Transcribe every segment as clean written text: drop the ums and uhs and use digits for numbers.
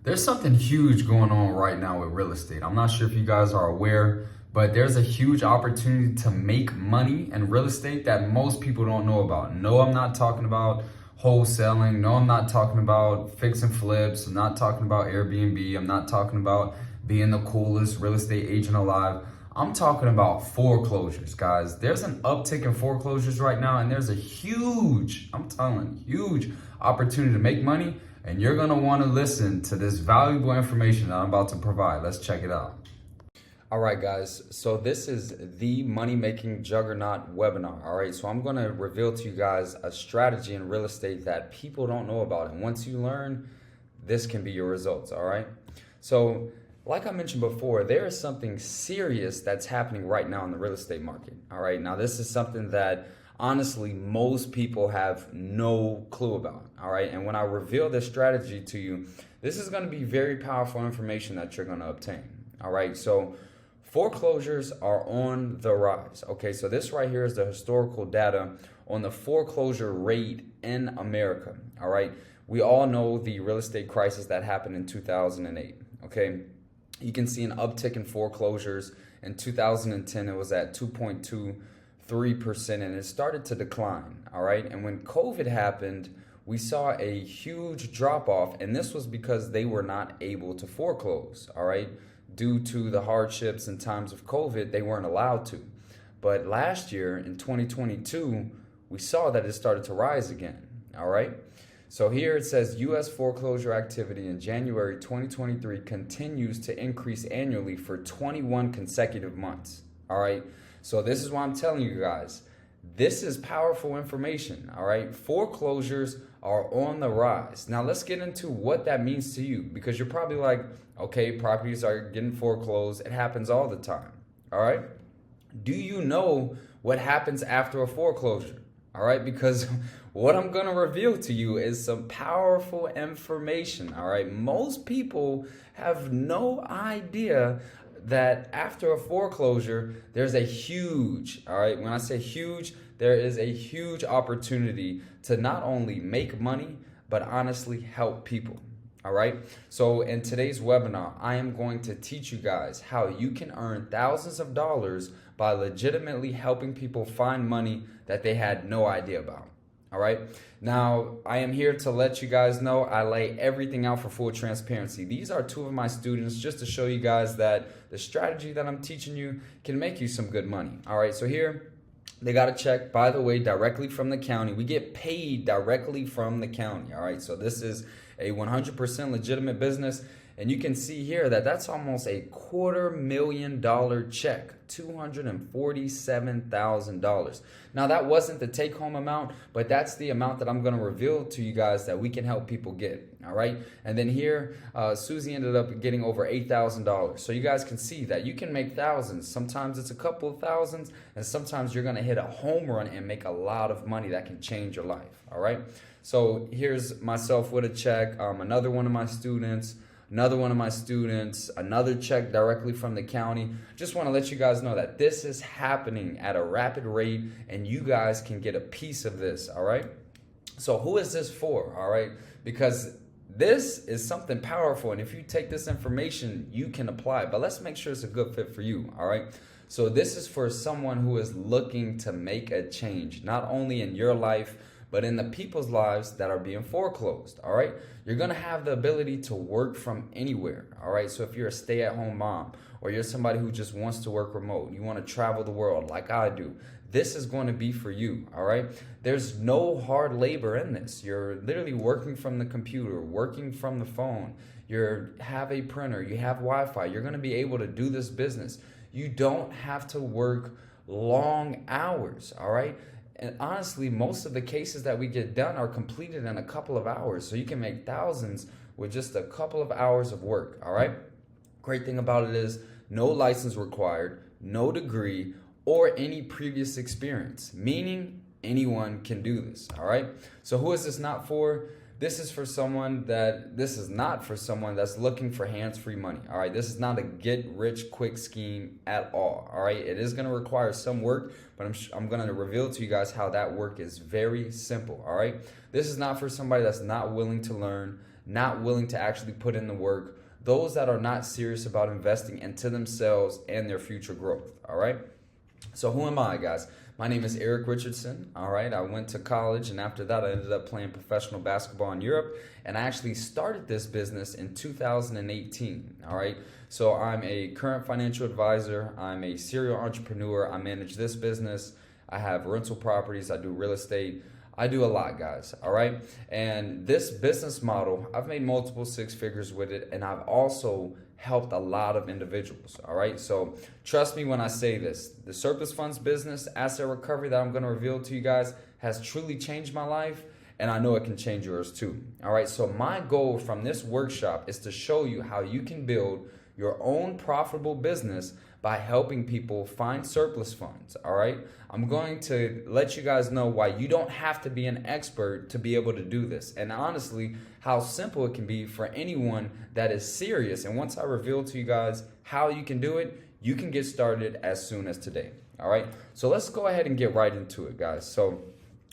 There's something huge going on right now with real estate. I'm not sure if you guys are aware, but there's a huge opportunity to make money in real estate that most people don't know about. No, I'm not talking about wholesaling. No, I'm not talking about fix and flips. I'm not talking about Airbnb. I'm not talking about being the coolest real estate agent alive. I'm talking about foreclosures, guys. There's an uptick in foreclosures right now, and there's a huge, I'm telling you, huge opportunity to make money. And you're gonna wanna listen to this valuable information that I'm about to provide. Let's check it out. All right, guys. So this is the Money Making Juggernaut webinar. All right. So I'm going to reveal to you guys a strategy in real estate that people don't know about. And once you learn, this can be your results. All right. So like I mentioned before, there is something serious that's happening right now in the real estate market. All right. Now, this is something that honestly most people have no clue about. All right. And when I reveal this strategy to you, this is going to be very powerful information that you're going to obtain. All right. So foreclosures are on the rise. Okay, so this right here is the historical data on the foreclosure rate in America. All right, we all know the real estate crisis that happened in 2008. Okay, you can see an uptick in foreclosures. In 2010, it was at 2.23%, and it started to decline. All right, and when COVID happened, we saw a huge drop off, and this was because they were not able to foreclose. All right, due to the hardships and times of COVID, they weren't allowed to. But last year in 2022, we saw that it started to rise again. All right. So here it says U.S. foreclosure activity in January 2023 continues to increase annually for 21 consecutive months. All right. So this is why I'm telling you guys, this is powerful information. All right. Foreclosures are on the rise. Now let's get into what that means to you, because you're probably like, okay, properties are getting foreclosed. It happens all the time. All right. Do you know what happens after a foreclosure? All right. Because what I'm going to reveal to you is some powerful information. All right. Most people have no idea that after a foreclosure, there's a huge, all right, when I say huge, there is a huge opportunity to not only make money, but honestly help people. All right. So in today's webinar, I am going to teach you guys how you can earn thousands of dollars by legitimately helping people find money that they had no idea about. All right. Now, I am here to let you guys know I lay everything out for full transparency. These are two of my students, just to show you guys that the strategy that I'm teaching you can make you some good money. All right. So here they got a check, by the way, directly from the county. We get paid directly from the county. All right. So this is a 100% legitimate business. And you can see here that that's almost a $250,000 check, $247,000. Now that wasn't the take-home amount, but that's the amount that I'm going to reveal to you guys that we can help people get. All right. And then here, Susie ended up getting over $8,000. So you guys can see that you can make thousands. Sometimes it's a couple of thousands, and sometimes you're going to hit a home run and make a lot of money that can change your life. All right. So here's myself with a check, another one of my students, another check directly from the county. Just want to let you guys know that this is happening at a rapid rate, and you guys can get a piece of this. All right. So who is this for? All right. Because this is something powerful, and if you take this information, you can apply it. But let's make sure it's a good fit for you. All right. So this is for someone who is looking to make a change, not only in your life, but in the people's lives that are being foreclosed. All right. You're going to have the ability to work from anywhere. All right. So if you're a stay-at-home mom, or you're somebody who just wants to work remote, you want to travel the world like I do, this is going to be for you. All right. There's no hard labor in this. You're literally working from the computer, working from the phone. You have a printer, you have Wi-Fi. You're going to be able to do this business. You don't have to work long hours. All right. And honestly, most of the cases that we get done are completed in a couple of hours. So you can make thousands with just a couple of hours of work. All right. Great thing about it is no license required, no degree, or any previous experience, meaning anyone can do this. All right. So who is this not for? This is not for someone that's looking for hands-free money. All right. This is not a get-rich-quick scheme at all. All right. It is going to require some work, but I'm going to reveal to you guys how that work is very simple. All right. This is not for somebody that's not willing to learn, not willing to actually put in the work, those that are not serious about investing into themselves and their future growth. All right. So who am I, guys? My name is Eric Richardson. All right. I went to college, and after that, I ended up playing professional basketball in Europe. And I actually started this business in 2018. All right. So I'm a current financial advisor. I'm a serial entrepreneur. I manage this business. I have rental properties. I do real estate. I do a lot, guys. All right. And this business model, I've made multiple six figures with it. And I've also helped a lot of individuals. All right. So trust me when I say this, the surplus funds business, asset recovery that I'm going to reveal to you guys has truly changed my life. And I know it can change yours too. All right. So my goal from this workshop is to show you how you can build your own profitable business by helping people find surplus funds. All right. I'm going to let you guys know why you don't have to be an expert to be able to do this. And honestly, how simple it can be for anyone that is serious. And once I reveal to you guys how you can do it, you can get started as soon as today. All right. So let's go ahead and get right into it, guys. So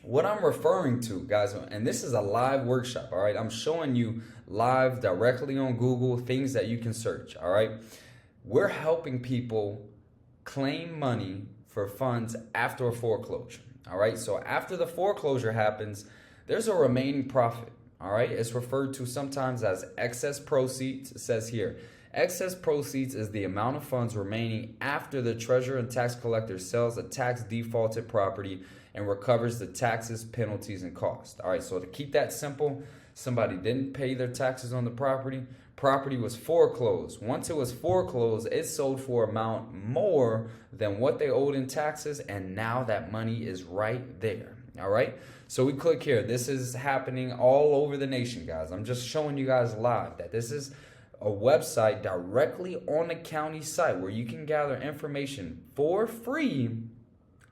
what I'm referring to, guys, and this is a live workshop. All right. I'm showing you live directly on Google things that you can search. All right. We're helping people claim money for funds after a foreclosure. All right. So after the foreclosure happens, there's a remaining profit. All right. It's referred to sometimes as excess proceeds. It says here, excess proceeds is the amount of funds remaining after the treasurer and tax collector sells a tax defaulted property and recovers the taxes, penalties, and costs. All right. So to keep that simple, somebody didn't pay their taxes on the property. Property was foreclosed. Once it was foreclosed, it sold for an amount more than what they owed in taxes, and now that money is right there. All right. So we click here. This is happening all over the nation, guys. I'm just showing you guys live that this is a website directly on the county site where you can gather information for free,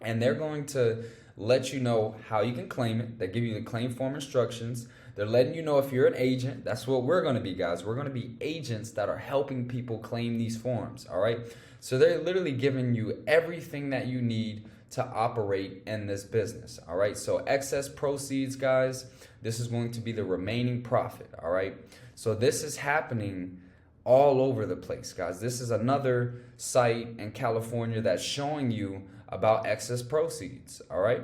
and they're going to let you know how you can claim it. They give you the claim form instructions. They're letting you know if you're an agent. That's what we're going to be, guys. We're going to be agents that are helping people claim these forms, all right? So they're literally giving you everything that you need to operate in this business, all right? So excess proceeds, guys, this is going to be the remaining profit, all right? So this is happening all over the place, guys. This is another site in California that's showing you about excess proceeds, all right?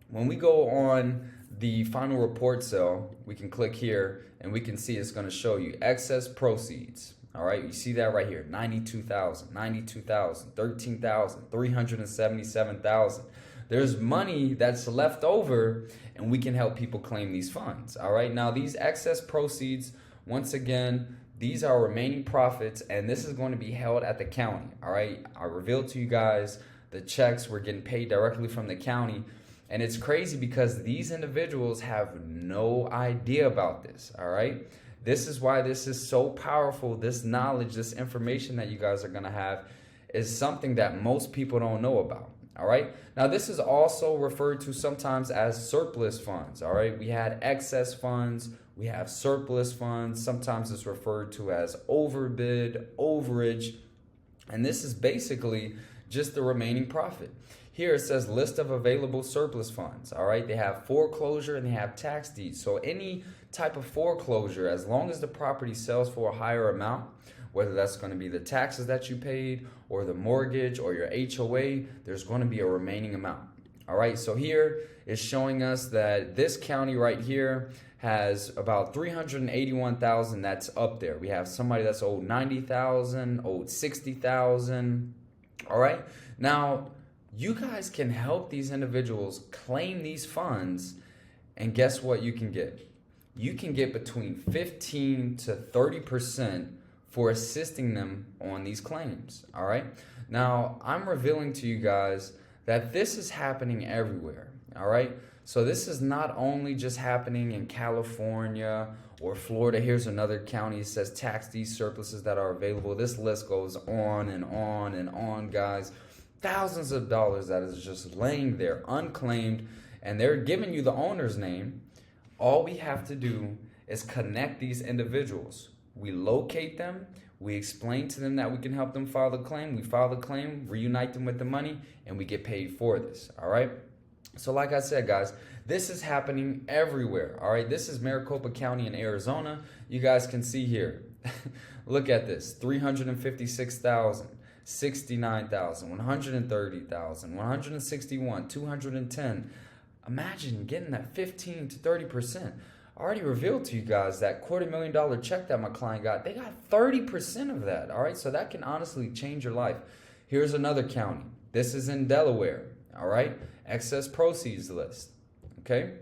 When we go on the final report cell, we can click here and we can see it's going to show you excess proceeds. All right, you see that right here, 92,000, 92,000, 13,000, 377,000. There's money that's left over and we can help people claim these funds. All right, now these excess proceeds, once again, these are remaining profits, and this is going to be held at the county. All right, I revealed to you guys the checks were getting paid directly from the county. And it's crazy because these individuals have no idea about this, all right? This is why this is so powerful. This knowledge, this information that you guys are going to have is something that most people don't know about, all right? Now, this is also referred to sometimes as surplus funds, all right? We had excess funds. We have surplus funds. Sometimes it's referred to as overbid, overage. And this is basically just the remaining profit. Here it says list of available surplus funds. All right, they have foreclosure and they have tax deeds. So any type of foreclosure, as long as the property sells for a higher amount, whether that's going to be the taxes that you paid or the mortgage or your HOA, there's going to be a remaining amount. All right, so here is showing us that this county right here has about 381,000 that's up there. We have somebody that's owed 90,000, owed 60,000. All right, now you guys can help these individuals claim these funds, and guess what you can get? You can get between 15 to 30% for assisting them on these claims, all right? Now, I'm revealing to you guys that this is happening everywhere, all right? So this is not only just happening in California or Florida. Here's another county. It says tax deed surpluses that are available. This list goes on and on and on, guys. Thousands of dollars that is just laying there unclaimed, and they're giving you the owner's name. All we have to do is connect these individuals. We locate them. We explain to them that we can help them file the claim. We file the claim, reunite them with the money, and we get paid for this. All right. So like I said, guys, this is happening everywhere, all right? This is Maricopa County in Arizona. You guys can see here. Look at this, 356,000, 69,000, 130,000, 161, 210. Imagine getting that 15 to 30%. I already revealed to you guys that $250,000 check that my client got. They got 30% of that, all right? So that can honestly change your life. Here's another county. This is in Delaware, all right? Excess proceeds list, okay?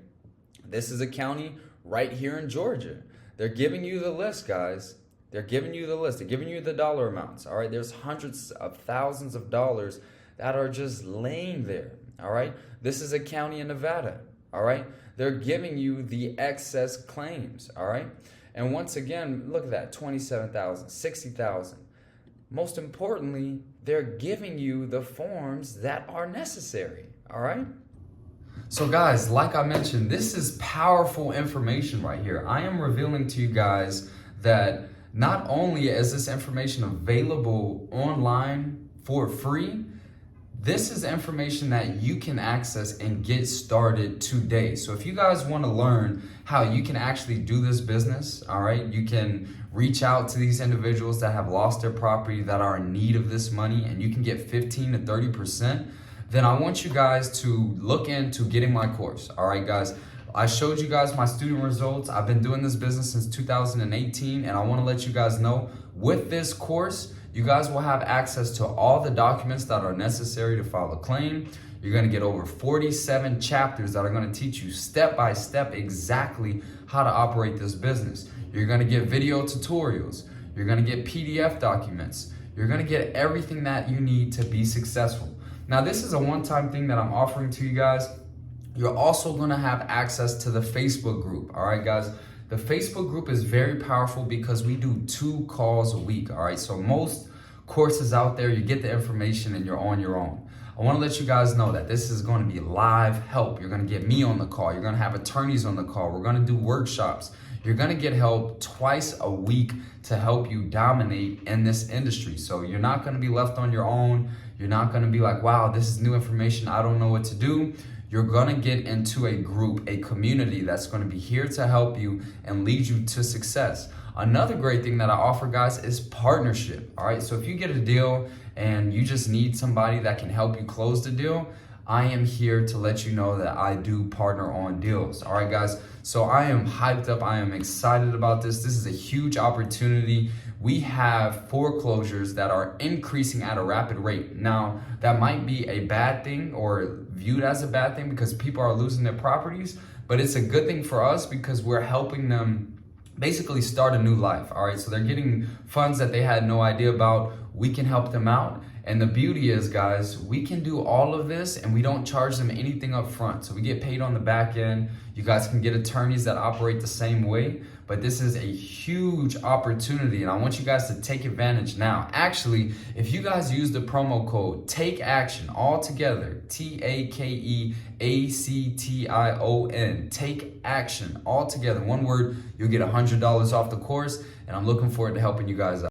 This is a county right here in Georgia. They're giving you the list, guys. They're giving you the list. They're giving you the dollar amounts, all right? There's hundreds of thousands of dollars that are just laying there, all right? This is a county in Nevada, all right? They're giving you the excess claims, all right? And once again, look at that, 27,000, 60,000. Most importantly, they're giving you the forms that are necessary, all right? So guys, like I mentioned, this is powerful information right here. I am revealing to you guys that not only is this information available online for free, this is information that you can access and get started today. So if you guys want to learn how you can actually do this business, all right, you can reach out to these individuals that have lost their property, that are in need of this money, and you can get 15 to 30%, then I want you guys to look into getting my course. All right, guys. I showed you guys my student results. I've been doing this business since 2018, and I want to let you guys know with this course, you guys will have access to all the documents that are necessary to file a claim. You're going to get over 47 chapters that are going to teach you step by step exactly how to operate this business. You're going to get video tutorials. You're going to get PDF documents. You're going to get everything that you need to be successful. Now, this is a one-time thing that I'm offering to you guys. You're also going to have access to the Facebook group. All right, guys. The Facebook group is very powerful because we do 2 calls a week. All right. So most courses out there, you get the information and you're on your own. I want to let you guys know that this is going to be live help. You're going to get me on the call. You're going to have attorneys on the call. We're going to do workshops. You're going to get help twice a week to help you dominate in this industry. So you're not going to be left on your own. You're not going to be like, wow, this is new information. I don't know what to do. You're going to get into a group, a community that's going to be here to help you and lead you to success. Another great thing that I offer, guys, is partnership. All right. So if you get a deal and you just need somebody that can help you close the deal, I am here to let you know that I do partner on deals. All right, guys. So I am hyped up. I am excited about this. This is a huge opportunity. We have foreclosures that are increasing at a rapid rate. Now, that might be a bad thing or viewed as a bad thing because people are losing their properties, but it's a good thing for us because we're helping them basically start a new life. All right, so they're getting funds that they had no idea about. We can help them out. And the beauty is, guys, we can do all of this and we don't charge them anything up front. So we get paid on the back end. You guys can get attorneys that operate the same way, but this is a huge opportunity and I want you guys to take advantage now. Actually, if you guys use the promo code Take Action all together, TAKEACTION, Take Action all together, one word, you'll get $100 off the course, and I'm looking forward to helping you guys out.